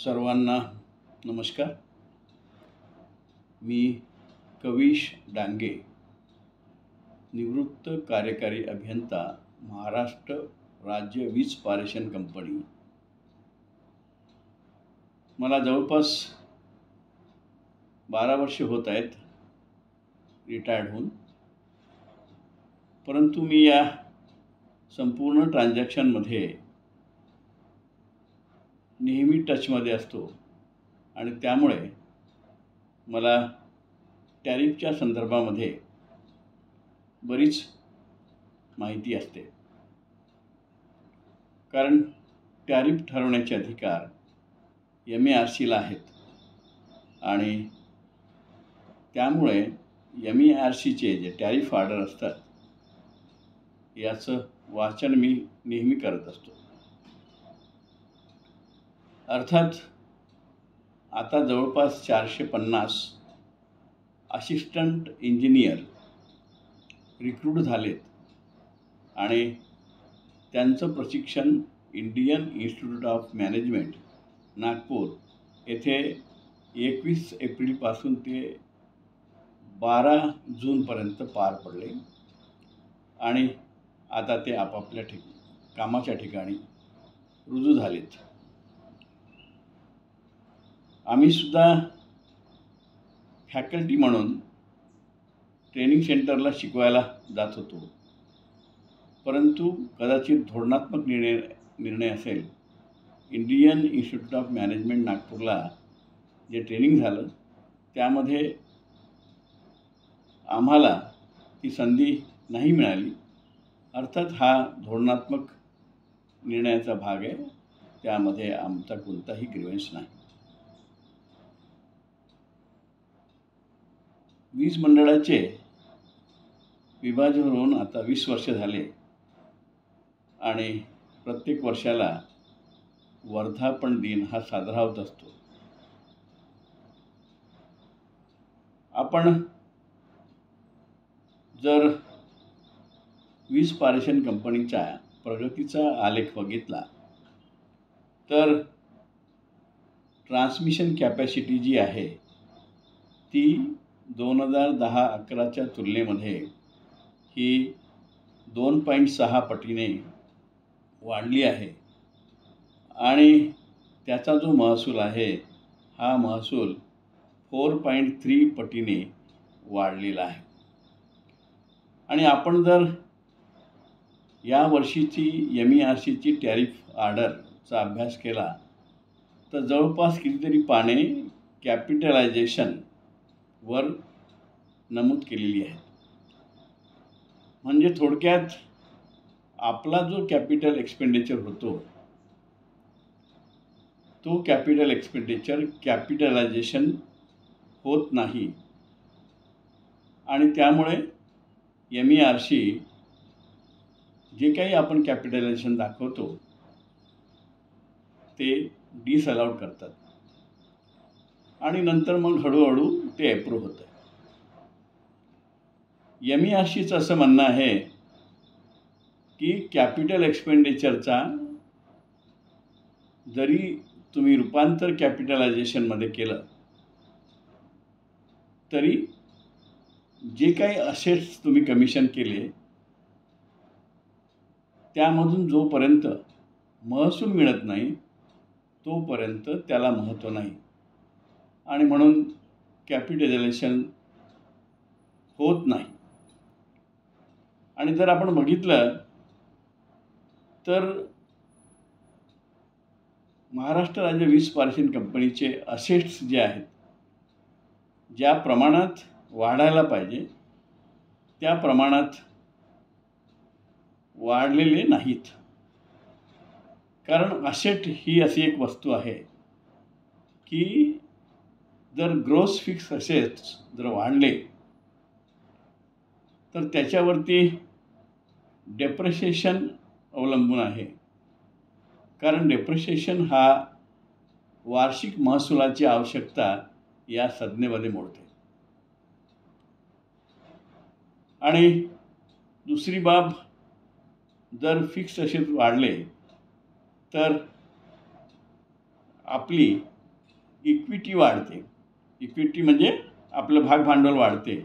सर्वांना नमस्कार. मी कवीश डांगे, निवृत्त कार्यकारी अभियंता, महाराष्ट्र राज्य वीज पारेषण कंपनी. मला जवळपास 12 वर्ष होत आहेत रिटायर्ड होऊन. परंतु मी या संपूर्ण ट्रान्झॅक्शनमध्ये नेहमी टचमध्ये असतो आणि त्यामुळे मला टॅरिफच्या संदर्भामध्ये बरीच माहिती असते. कारण टॅरिफ ठरवण्याचे अधिकार MERCला आहेत आणि त्यामुळे MERCचे जे टॅरिफ ऑर्डर असतात याचं वाचन मी नेहमी करत असतो. अर्थात आता जवळपास 450 असिस्टंट इंजिनियर रिक्रूट झालेत आणि त्यांचं प्रशिक्षण Indian institute of management Nagpur येथे 21 एप्रिलपासून ते 12 जूनपर्यंत पार पडले आणि आता ते आपापल्या कामाच्या ठिकाणी रुजू झालेत. आम्हीसुद्धा फॅकल्टी म्हणून ट्रेनिंग सेंटरला शिकवायला जात होतो. परंतु कदाचित धोरणात्मक निर्णय असेल, इंडियन इन्स्टिट्यूट ऑफ मॅनेजमेंट नागपूरला जे ट्रेनिंग झालं त्यामध्ये आम्हाला ती संधी नाही मिळाली. अर्थात हा धोरणात्मक निर्णयाचा भाग आहे, त्यामध्ये आमचा कोणताही ग्रीव्हन्स नाही. वीज मंडळाचे विभाजन होऊन आता 20 वर्ष झाले आणि प्रत्येक वर्षाला वर्धापन दिन हा साजरा होत असतो. आपण जर वीज पारेषण कंपनीच्या प्रगतीचा आलेख बघितला तर ट्रान्समिशन कॅपॅसिटी जी आहे ती 2010-11च्या तुलनेमध्ये ही 2.6 पटीने वाढली आहे आणि त्याचा जो महसूल आहे हा महसूल 4.3 पटीने वाढलेला आहे. आणि आपण जर या वर्षीची MERCची टॅरिफ ऑर्डरचा अभ्यास केला तर जवळपास कितीतरी पाने कॅपिटलायझेशन वर नमूद केलेली आहे. म्हणजे थोडक्यात आपला जो कॅपिटल एक्सपेंडिचर होतो तो कॅपिटल एक्सपेंडिचर कॅपिटलायझेशन होत नाही आणि त्यामुळे MERC जे काही आपण कॅपिटलायझेशन दाखवतो ते डिसअलाउड करतात आणि नंतर मग हळूहळू ते अप्रूव्ह होतं. MERCचं असं म्हणणं आहे की कॅपिटल एक्सपेंडिचरचा जरी तुम्ही रूपांतर कॅपिटलायझेशनमध्ये केलं तरी जे काही असेट्स तुम्ही कमिशन केले त्यामधून जोपर्यंत महसूल मिळत नाही तोपर्यंत त्याला महत्त्व नाही आणि म्हणून कॅपिटलायझेशन होत नाही. आणि जर आपण बघितलं तर महाराष्ट्र राज्य वीज पारेषण कंपनीचे असेट्स जे आहेत ज्या प्रमाणात वाढायला पाहिजे त्या प्रमाणात वाढलेले नाहीत. कारण असेट ही अशी एक वस्तू आहे की जर ग्रोस फिक्स असेट्स जर वाढले तर त्याच्यावरती डेप्रिसिएशन अवलंबून आहे. कारण डेप्रिसिएशन हा वार्षिक महसुलाची आवश्यकता या संज्ञेमध्ये मोडते. आणि दुसरी बाब, जर फिक्स असेट वाढले तर आपली इक्विटी वाढते. इक्विटी म्हणजे आपलं भाग भांडवल वाढते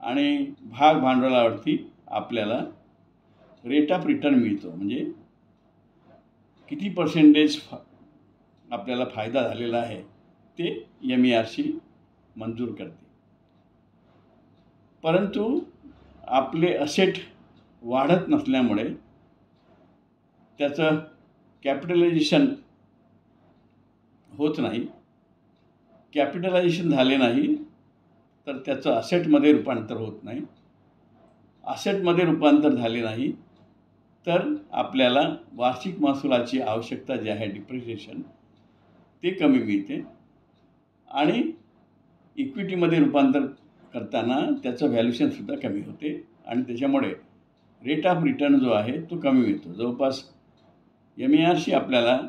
आणि भाग भांडवलावरती आपल्याला रेट ऑफ रिटर्न मिळतो. म्हणजे किती पर्सेंटेज आपल्याला फायदा झालेला आहे ते MERC मंजूर करते. परंतु आपले असेट वाढत नसल्यामुळे त्याचं कॅपिटलायझेशन होत नाही. कॅपिटलायझेशन झाले नाही तर त्याचं असेटमध्ये रूपांतर होत नाही. असेटमध्ये रूपांतर झाले नाही तर आपल्याला वार्षिक महसुलाची आवश्यकता जी आहे डिप्रिसिएशन ते कमी मिळते आणि इक्विटीमध्ये रूपांतर करताना त्याचं व्हॅल्युएशनसुद्धा कमी होते आणि त्याच्यामुळे रेट ऑफ रिटर्न जो आहे तो कमी मिळतो. जवळपास MERC आपल्याला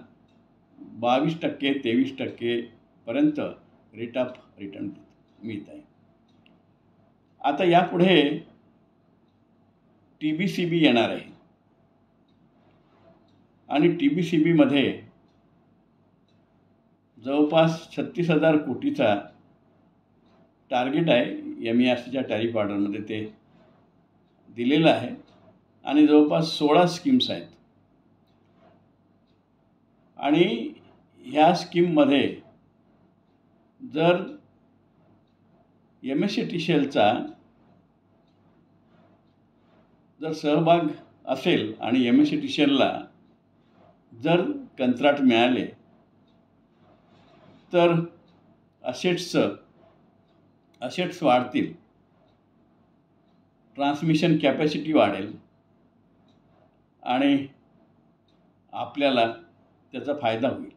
22% 23% पर्यंत रेट ऑफ रिटर्न मिळत आहे. आता यापुढे TBCB येणार आहे आणि TBCBमध्ये जवळपास 36,000 कोटीचा टार्गेट आहे. MERCच्या टॅरिफ ऑर्डरमध्ये ते दिलेलं आहे आणि जवळपास 16 स्कीम्स आहेत आणि ह्या स्कीममध्ये जर MSCTCLचा जर सहभाग असेल आणि MSCTCLला जर कंत्राट मिळाले तर असेट्स वाढतील, ट्रान्समिशन कॅपॅसिटी वाढेल आणि आपल्याला त्याचा फायदा होईल.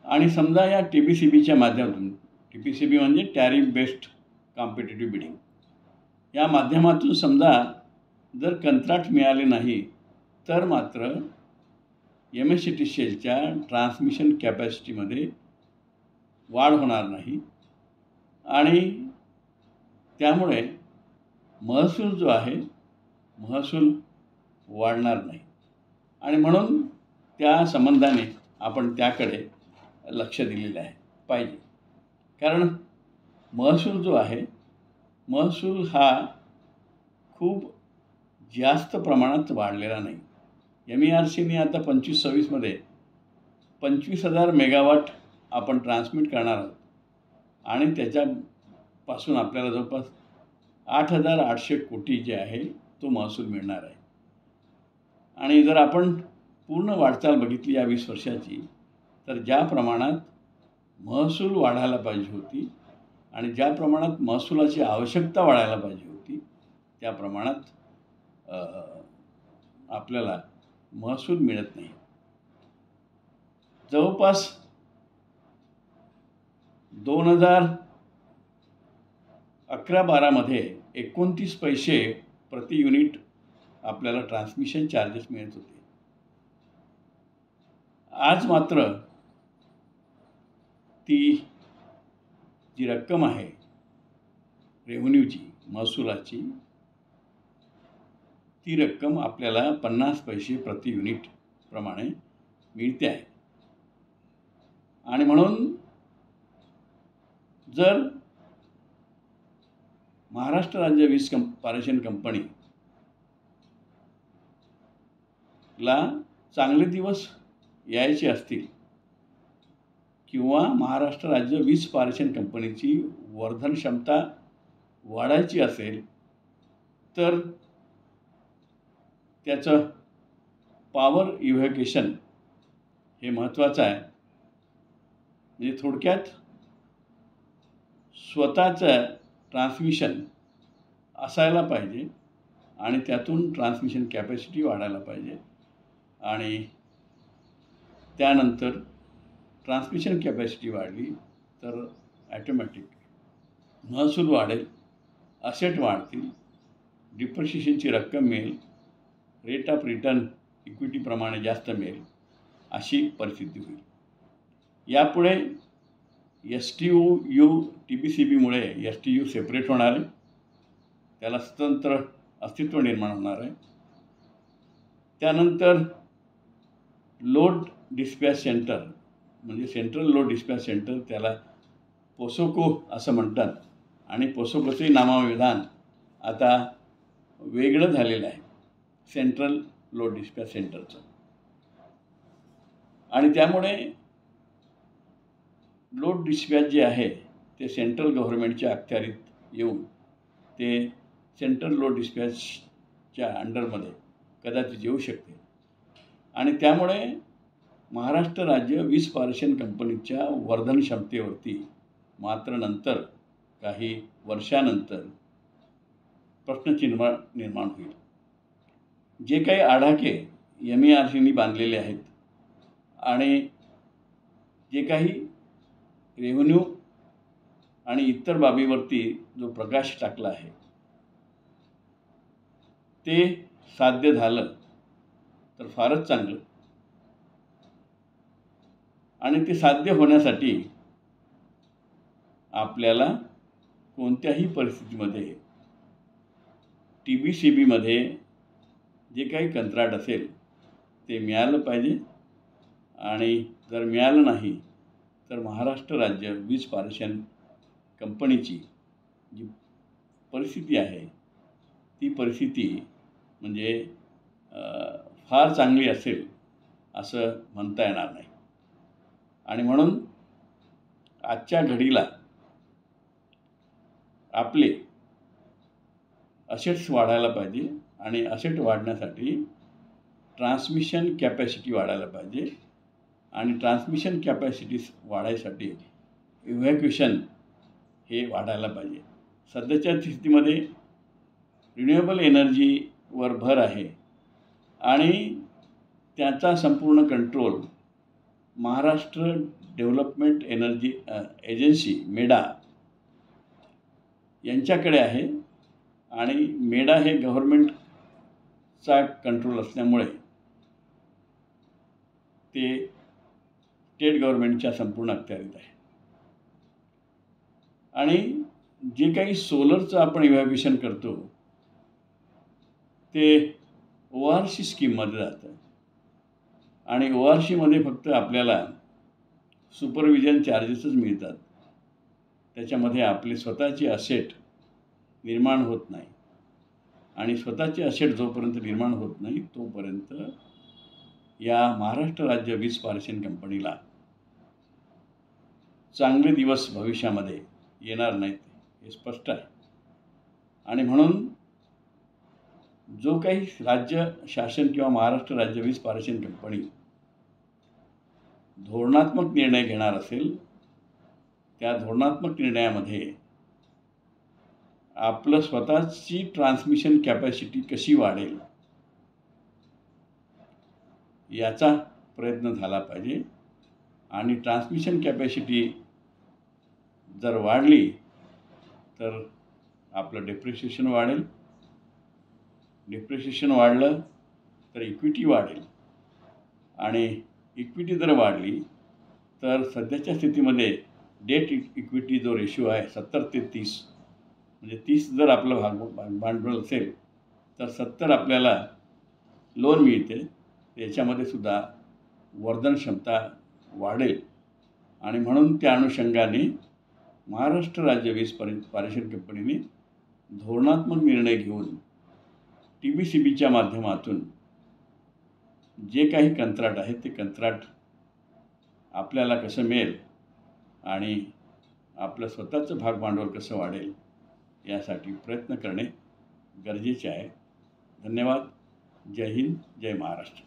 आणि समजा या TBCBच्या माध्यमातून, TBCB म्हणजे टॅरिफ बेस्ड कॉम्पिटिटिव्ह बिडिंग, या माध्यमातून समजा जर कंत्राट मिळाले नाही तर मात्र MSCTCLच्या ट्रान्समिशन कॅपॅसिटीमध्ये वाढ होणार नाही आणि त्यामुळे महसूल जो आहे महसूल वाढणार नाही आणि म्हणून त्या संबंधाने आपण त्याकडे लक्ष दिलेलं आहे पाहिजे. कारण महसूल जो आहे महसूल हा खूप जास्त प्रमाणात वाढलेला नाही. MERCने आता 25-26मध्ये 25,000 मेगावॉट आपण ट्रान्समिट करणार आहोत आणि त्याच्यापासून आपल्याला जवळपास 8,800 कोटी जे आहे तो महसूल मिळणार आहे. आणि जर आपण पूर्ण वाटचाल बघितली या 20 वर्षाची तर ज्या प्रमाणात महसूल वाढायला पाहिजे होती आणि ज्या प्रमाणात महसुलाची आवश्यकता वाढायला पाहिजे होती त्या प्रमाणात आपल्याला महसूल मिळत नाही. जवळपास 2011-12मध्ये 29 पैसे प्रति युनिट आपल्याला ट्रान्समिशन चार्जेस मिळत होते. आज मात्र ती जी रक्कम आहे रेव्हेन्यूची महसुलाची ती रक्कम आपल्याला 50 पैसे प्रति युनिट प्रमाणे मिळते आहे. आणि म्हणून जर महाराष्ट्र राज्य वीज पारेषण कंपनीला चांगले दिवस यायचे असतील किंवा महाराष्ट्र राज्य वीज पारेषण कंपनीची वर्धन क्षमता वाढायची असेल तर त्याचं पॉवर इव्हॅक्युएशन हे महत्त्वाचं आहे. म्हणजे थोडक्यात स्वतःचं ट्रान्समिशन असायला पाहिजे आणि त्यातून ट्रान्समिशन कॅपॅसिटी वाढायला पाहिजे आणि त्यानंतर ट्रान्समिशन कॅपॅसिटी वाढली तर ॲटोमॅटिक महसूल वाढेल, असेट वाढतील, डिप्रिशिएशनची रक्कम मिळेल, रेट ऑफ रिटर्न इक्विटीप्रमाणे जास्त मिळेल, अशी परिस्थिती होईल. यापुढे STU TBCBमुळे STU सेपरेट होणार आहे, त्याला स्वतंत्र अस्तित्व निर्माण होणार आहे. त्यानंतर लोड डिस्पॅच सेंटर म्हणजे सेंट्रल लोड डिस्पॅच सेंटर, त्याला पोसोको असं म्हणतात, आणि पोसोकोचे नामविधान आता वेगळं झालेलं आहे सेंट्रल लोड डिस्पॅच सेंटरचं. आणि त्यामुळे लोड डिस्पॅच जे आहे ते सेंट्रल गव्हर्नमेंटच्या अखत्यारीत येऊन ते सेंट्रल लोड डिस्पॅचच्या अंडरमध्ये कदाचित येऊ शकते. आणि त्यामुळे महाराष्ट्र राज्य वीज पारेषण कंपनीच्या वर्धन क्षमतेवरती मात्र नंतर काही वर्षानंतर प्रश्नचिन्ह निर्माण होईल. जे काही आडाखे MERCनी बांधलेले आहेत आणि जे काही रेव्हेन्यू आणि इतर बाबीवरती जो प्रकाश टाकला आहे ते साध्य झालं तर फारच चांगलं. आणि ते साध्य होण्यासाठी आपल्याला कोणत्याही परिस्थितीमध्ये TBCBमध्ये जे काही कंत्राट असेल ते मिळालं पाहिजे. आणि जर मिळालं नाही तर महाराष्ट्र राज्य वीज पारेषण कंपनीची जी परिस्थिती आहे ती परिस्थिती म्हणजे फार चांगली असेल असं म्हणता येणार नाही. आणि म्हणून आजच्या घडीला आपले असेट्स वाढायला पाहिजे. आणि असेट वाढण्यासाठी ट्रान्समिशन कॅपॅसिटी वाढायला पाहिजे. आणि ट्रान्समिशन कॅपॅसिटी वाढायसाठी इव्हॅक्युएशन हे वाढायला पाहिजे. सध्याच्या स्थितीमध्ये रिन्युएबल एनर्जीवर भर आहे आणि त्याचा संपूर्ण control Maharashtra development energy agency MEDA यांच्याकडे आहे. आणि मेडा हे गव्हर्नमेंटचा कंट्रोल असल्यामुळे ते स्टेट गव्हर्नमेंटच्या संपूर्ण अखत्यारीत आहे. आणि जे काही सोलरचं आपण इव्हॅक्युएशन करतो ते ORC स्कीममध्ये जातं. आणि ORCमध्ये फक्त आपल्याला सुपरविजन चार्जेसच मिळतात. त्याच्यामध्ये आपले स्वतःचे असेट निर्माण होत नाही. आणि स्वतःचे असेट जोपर्यंत निर्माण होत नाही तोपर्यंत या महाराष्ट्र राज्य वीज पारेषण कंपनीला चांगले दिवस भविष्यामध्ये येणार नाहीत हे स्पष्ट आहे. आणि म्हणून जो काही राज्य शासन किंवा महाराष्ट्र राज्य वीज पारेषण कंपनी धोरणात्मक निर्णय घेणार असेल त्या धोरणात्मक निर्णयामध्ये आपलं स्वतःची ट्रान्समिशन कॅपॅसिटी कशी वाढेल याचा प्रयत्न झाला पाहिजे. आणि ट्रान्समिशन कॅपॅसिटी जर वाढली तर आपलं डेप्रिसिएशन वाढेल. डेप्रिसिएशन वाढलं तर इक्विटी वाढेल. आणि इक्विटी जर वाढली तर सध्याच्या स्थितीमध्ये डेट इक्विटी जो रेशो आहे 70-30 म्हणजे 30 जर आपलं भांडवल असेल तर 70 आपल्याला लोन मिळते. याच्यामध्ये सुद्धा वर्धन क्षमता वाढेल. आणि म्हणून त्या अनुषंगाने महाराष्ट्र राज्य वीज पारेषण कंपनीने धोरणात्मक निर्णय घेऊन TBCBच्या माध्यमातून जे काही कंत्राट आहे ते कंत्राट आपल्याला कसं मिळेल आणि आपलं स्वतःचं भागभांडवल कसं वाढेल यासाठी प्रयत्न करणे गरजेचे आहे. धन्यवाद. जय हिंद, जय महाराष्ट्र.